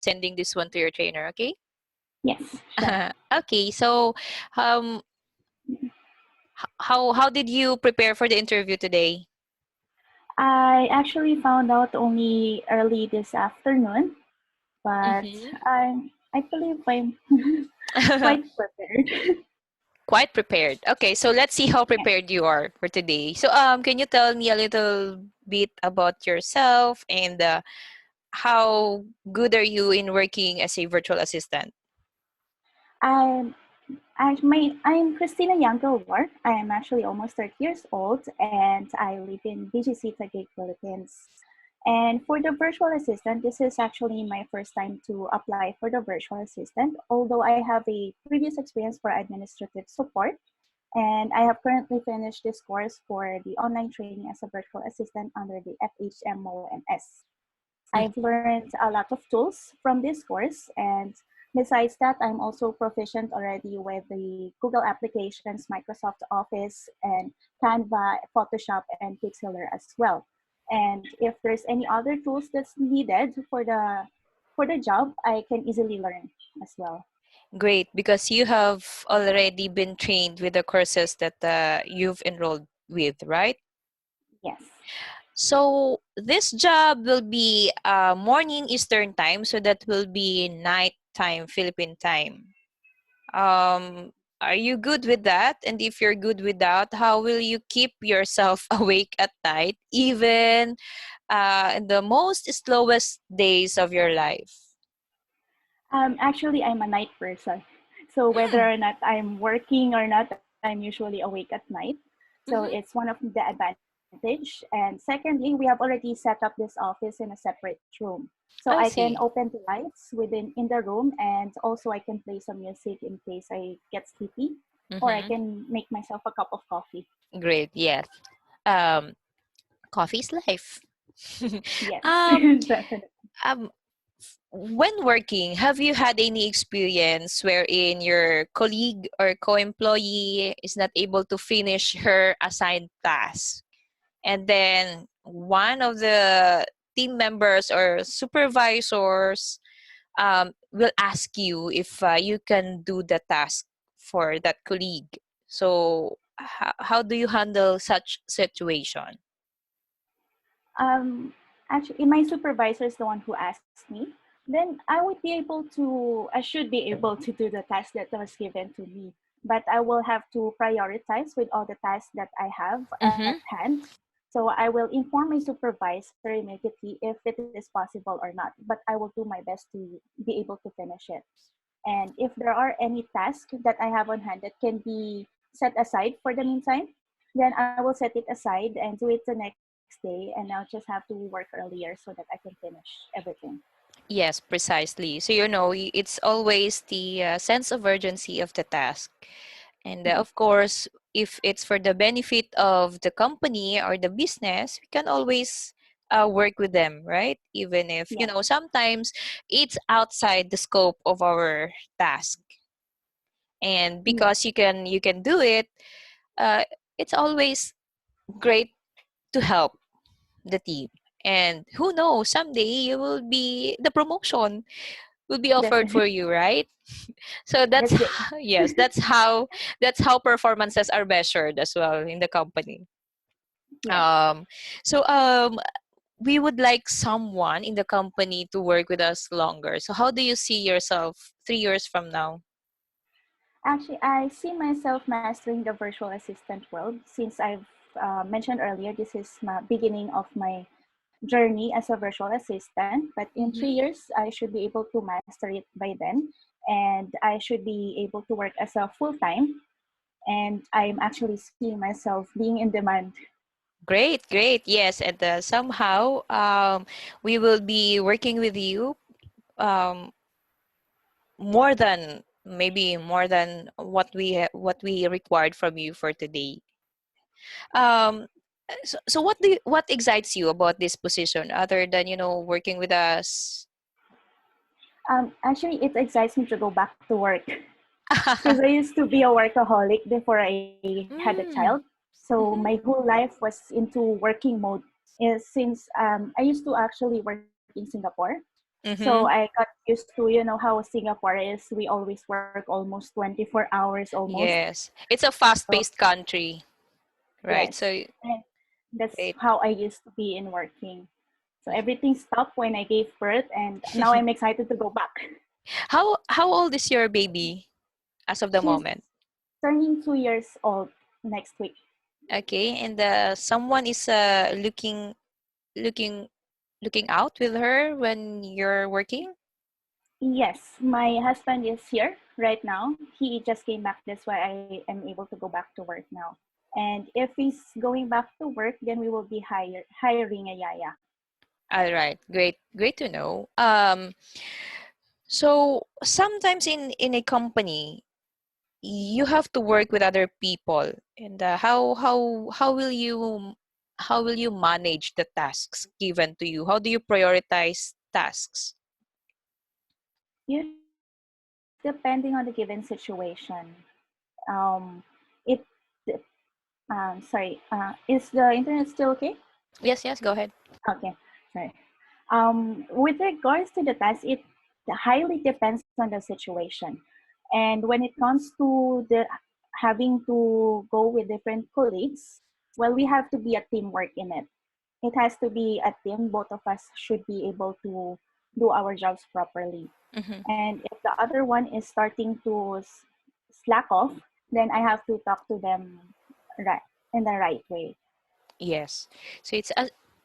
sending this one to your trainer, okay? Yes, sure. Okay, so um, how did you prepare for the interview today? I actually found out only early this afternoon, but Mm-hmm. I believe I'm quite prepared. Quite prepared. Okay, so let's see how Yes. prepared you are for today. So can you tell me a little bit about yourself and how good are you in working as a virtual assistant? I'm I'm Christina War. I am actually almost 30 years old and I live in BGC Taguig, Philippines. And for the virtual assistant, this is actually my first time to apply for the virtual assistant, although I have a previous experience for administrative support. And I have currently finished this course for the online training as a virtual assistant under the Fhmoms. I've learned a lot of tools from this course, and besides that, I'm also proficient already with the Google applications, Microsoft Office, and Canva, Photoshop, and Pixlr as well. And if there's any other tools that's needed for the job, I can easily learn as well. Great, because you have already been trained with the courses that you've enrolled with, right? Yes. So this job will be morning Eastern time, so that will be night time, Philippine time. Um, are you good with that? And if you're good with that, how will you keep yourself awake at night, even in the most slowest days of your life? Actually, I'm a night person. So whether Mm, or not I'm working or not, I'm usually awake at night. So it's mm-hmm. one of the advantage. And secondly, we have already set up this office in a separate room. So I I can see. open the lights in the room, and also I can play some music in case I get sleepy, or I Mm-hmm. can make myself a cup of coffee. Great. Yes. Um, Coffee's life. Yes, um, definitely. um, when working, have you had any experience wherein your colleague or co-employee is not able to finish her assigned task? And then one of the team members or supervisors will ask you if you can do the task for that colleague. So, how do you handle such situation? Um, Actually, my supervisor is the one who asked me. Then I should be able to do the task that was given to me. But I will have to prioritize with all the tasks that I have at Mm-hmm. hand. So I will inform my supervisor immediately if it is possible or not. But I will do my best to be able to finish it. And if there are any tasks that I have on hand that can be set aside for the meantime, then I will set it aside and do it the next day. And I'll just have to work earlier so that I can finish everything. Yes, precisely. So, it's always the sense of urgency of the task. And Yes. of course, if it's for the benefit of the company or the business, we can always work with them, right? Even if, Yes. sometimes it's outside the scope of our task. And Yes. because you can do it, uh, it's always great to help the team. And who knows, someday you will be the promotion will be offered for Definitely. you, right? So that's That's great. yes, that's how performances are measured as well in the company. Yes. Um, so we would like someone in the company to work with us longer. So how do you see yourself 3 years from now? Actually, I see myself mastering the virtual assistant world since I've mentioned earlier, this is my beginning of my journey as a virtual assistant. But in three Mm-hmm. years, I should be able to master it by then. And I should be able to work as a full time. And I'm actually seeing myself being in demand. Great, great. Yes, and somehow we will be working with you um, more than maybe more than what we required from you for today. Um, so what excites you about this position other than working with us? Actually, it excites me to go back to work because I used to be a workaholic before I had a child. Mm, So my mhm, whole life was into working mode. Since I used to actually work in Singapore, so So Mm-hmm. I got used to, how Singapore is. We always work almost 24 hours almost. Yes. It's a So fast-paced country, right? yes, So, and that's great. how I used to be in working. So everything stopped when I gave birth, and now I'm excited to go back. How old is your baby as of the She's moment? turning 2 years old next week. Okay, and someone is looking looking out with her when you're working? Yes, my husband is here right now. He just came back. That's why I am able to go back to work now. And if he's going back to work, then we will be hiring a yaya. All right, great to know. So sometimes in a company, you have to work with other people, and how will you manage the tasks given to you? How do you prioritize tasks? Usually, it's depending on the given situation. It sorry. Is the internet still okay? Yes, yes, go ahead. Okay, sorry. With regards to the test, it highly depends on the situation. And when it comes to the having to go with different colleagues, well, we have to be a teamwork in it. It has to be a team. Both of us should be able to do our jobs properly. Hmm. And if the other one is starting to slack off, then I have to talk to them right in the right way. Yes. So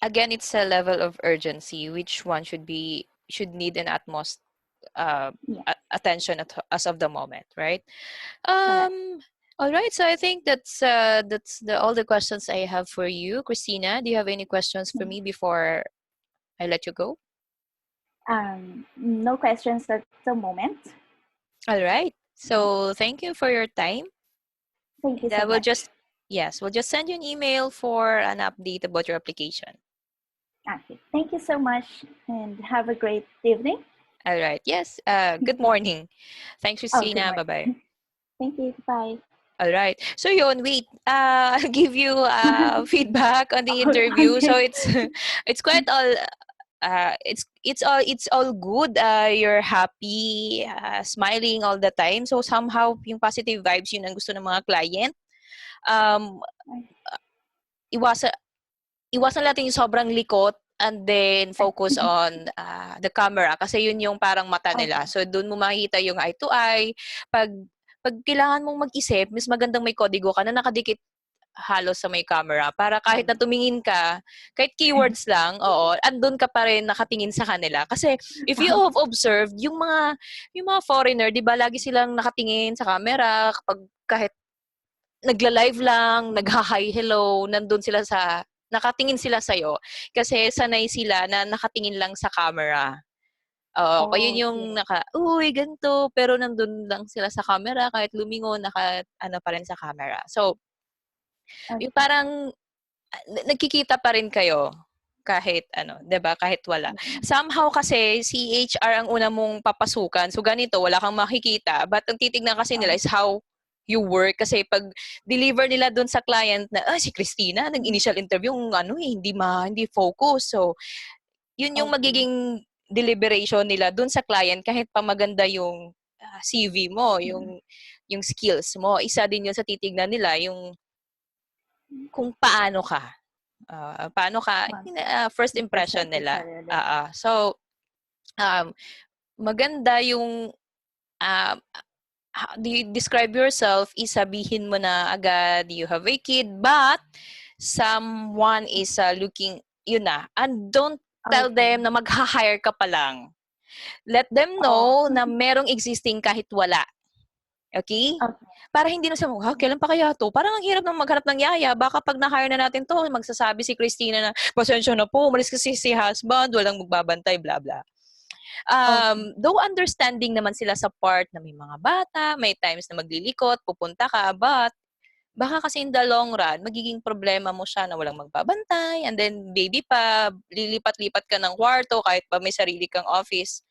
again, it's a level of urgency which one should need an utmost uh, Yeah, attention as of the moment, right? correct. All right. So I think that's all the questions I have for you, Christina. Do you have any questions for me before I let you go? No questions at the moment. All right. Right. So thank you for your time, Thank you and so we'll much. just yes, we'll just send you an email for an update about your application. Okay. Thank you so much and have a great evening. All right. Yes. Good morning. Thanks, Oh, good Christina. Bye morning. bye. Thank you. Bye. All right. So yun, wait. I'll give you feedback on the Oh, interview. So okay. it's quite all it's all good. You're happy, smiling all the time. So somehow yung positive vibes yun ang gusto ng mga client. Um iwasan iwasan natin yung sobrang likot and then focus on the camera kasi yun yung parang mata nila. Okay. So doon mo makikita yung eye to eye. Pag pag kailangan mong mag-isip, mas magandang may kodigo ka na nakadikit halos sa may camera para kahit na Camera. tumingin ka, kahit keywords lang, oo, andun ka pa rin nakatingin sa kanila. Kasi if you have Okay. observed, yung mga foreigner, 'di ba, lagi silang nakatingin sa camera kapag kahit nagla-live lang, nagha-hi hello, nandun sila nakatingin sila sa'yo kasi sanay sila na nakatingin lang sa camera. Oo, kaya yun Oh, yung yes. "Uy, ganito," pero nandun lang sila sa camera kahit lumingon naka-ano pa rin sa camera. So, yung Okay. parang nagkikita pa rin kayo kahit ano, 'di ba, kahit wala. Mhm. Somehow kasi si HR ang una mong papasukan. So ganito, wala kang makikita, but ang titignan kasi nila Oh, is how you work kasi pag deliver nila doon sa client na si Christina nag-initial interview ano hindi focus. So yun yung okay. magiging deliberation nila doon sa client kahit pa maganda yung CV mo, Mhm. yung skills mo. Isa din yun sa titignan nila yung kung paano ka Well, first the first impression nila. secretary. So um, maganda yung do you describe yourself is sabihin mo na agad you have a kid but someone is looking yun na and don't tell Okay. them na magha-hire ka pa lang. Let them Oh, know na merong existing kahit wala. Okay? okay. Para hindi na siya, kailan pa kaya to? Parang ang hirap nang maghanap ng yaya. Baka pag na-hire na natin to, magsasabi si Christina na, pasensya na po, umalis kasi si husband, walang magbabantay, bla bla. Okay. Though understanding naman sila sa part na may mga bata, may times na maglilikot, pupunta ka, but baka kasi in the long run, magiging problema mo siya na walang magbabantay, and then baby pa, lilipat-lipat ka ng kwarto kahit pa may sarili kang office.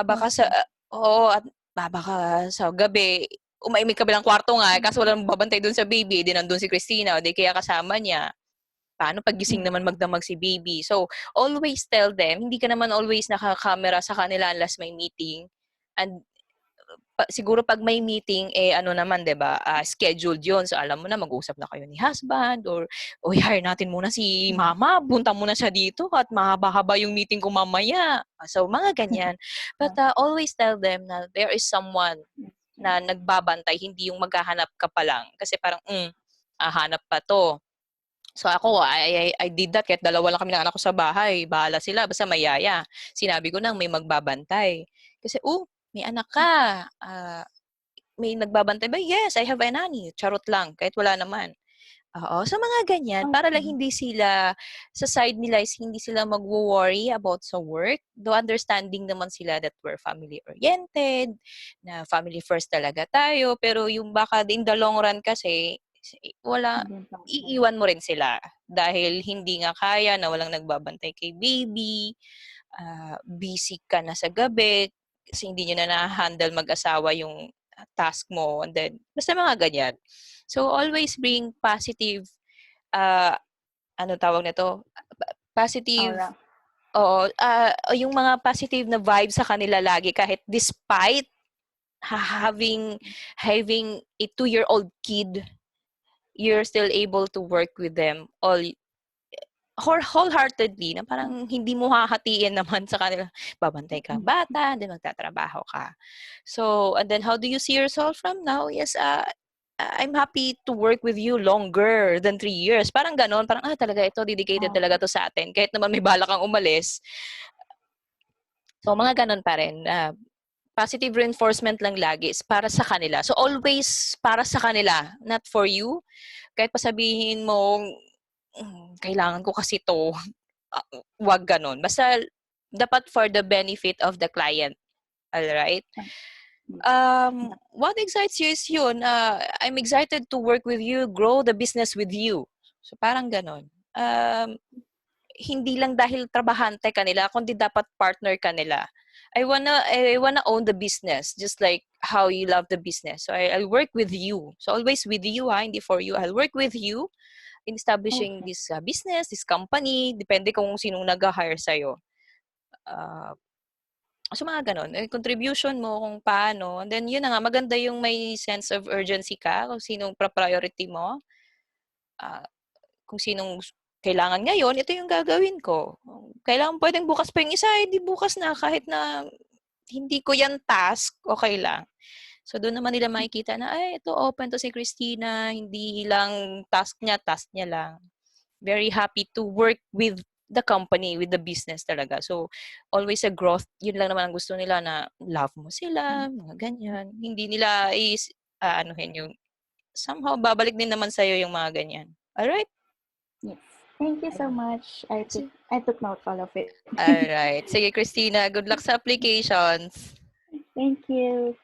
Baka sa Okay. oo at baka sa gabi umay may kabilang kwarto nga, kaso walang babantay dun sa baby, 'di nandun si Christina o 'di kaya kasama niya. Paano paggising naman Mm. magdamag si baby? So, always tell them, hindi ka naman always naka-camera sa kanila unless may meeting. And siguro pag may meeting, ano naman, 'di ba, scheduled 'yon. So, alam mo na mag-usap na kayo ni husband or, "Uy, hire natin muna si Mm. mama, punta muna siya dito at mahaba-haba yung meeting ko mamaya." So, mga ganyan. But, Okay. always tell them na there is someone na nagbabantay, hindi yung maghahanap ka pa lang. Kasi parang, hahanap pa 'to. So ako, I did that kahit dalawa lang kami ng anak ko sa bahay. Bahala sila, basta may yaya. Sinabi ko nang may magbabantay. Kasi, may anak ka. May nagbabantay ba? Yes, I have a nanny. Charot lang, kahit wala naman. Oo, sa mga ganyan, para lang Okay. hindi sila, sa side nila is hindi sila magwo-worry about sa work. Though understanding naman sila that we're family-oriented, na family first talaga tayo. Pero yung baka in the long run kasi, wala, Hindi problem. iiwan mo rin sila. Dahil hindi nga kaya na walang nagbabantay kay baby, busy ka na sa gabi, kasi hindi nyo na na-handle mag-asawa yung task mo. And then, basta mga ganyan. So, always bring positive, uh, ano tawag nito? Positive, Aura. oo, yung mga positive na vibes sa kanila lagi kahit despite having a 2-year-old kid, you're still able to work with them wholeheartedly na parang hindi mo hahatiin naman sa kanila. Babantay ka Mm. bata, then magtatrabaho ka. So, and then how do you see yourself from now? Yes, I'm happy to work with you longer than 3 years. Parang ganon. Parang, talaga ito, dedicated talaga Okay. to sa atin. Kahit naman may balak kang umalis. So, mga ganon pa rin. Positive reinforcement lang lagi is para sa kanila. So, always para sa kanila, not for you. Kahit pa sabihin mo, kailangan ko kasi to. Wag ganon. Basta, dapat for the benefit of the client. Alright? Yes. What excites you is yun, I'm excited to work with you, grow the business with you. So parang ganon. Hindi lang dahil trabahante ka nila, kundi dapat partner ka nila. I wanna own the business, just like how you love the business. So I'll work with you. So always with you, hindi for you. I'll work with you in establishing Okay. this business, this company, depende kung sinong nag-hire sa'yo. So mga gano'n, contribution mo kung paano, and then yun na nga, maganda yung may sense of urgency ka kung sinong priority mo, ah, kung sinong kailangan ngayon, ito yung gagawin ko. Kailangan puwedeng bukas pa yung isa, di bukas na kahit na hindi ko yan task, okey lang. So dun naman nila makikita na, ay ito open 'to si Christina, hindi lang task niya lang. Very happy to work with the company, with the business talaga. So, always a growth. Yun lang naman ang gusto nila na love mo sila, mga ganyan. Hindi nila aanuhin yung somehow babalik din naman sa'yo yung mga ganyan. Alright? Yes. Thank you so Ayun. much. I took Si I took note all of it. Alright. Sige Christina, good luck sa applications. Thank you.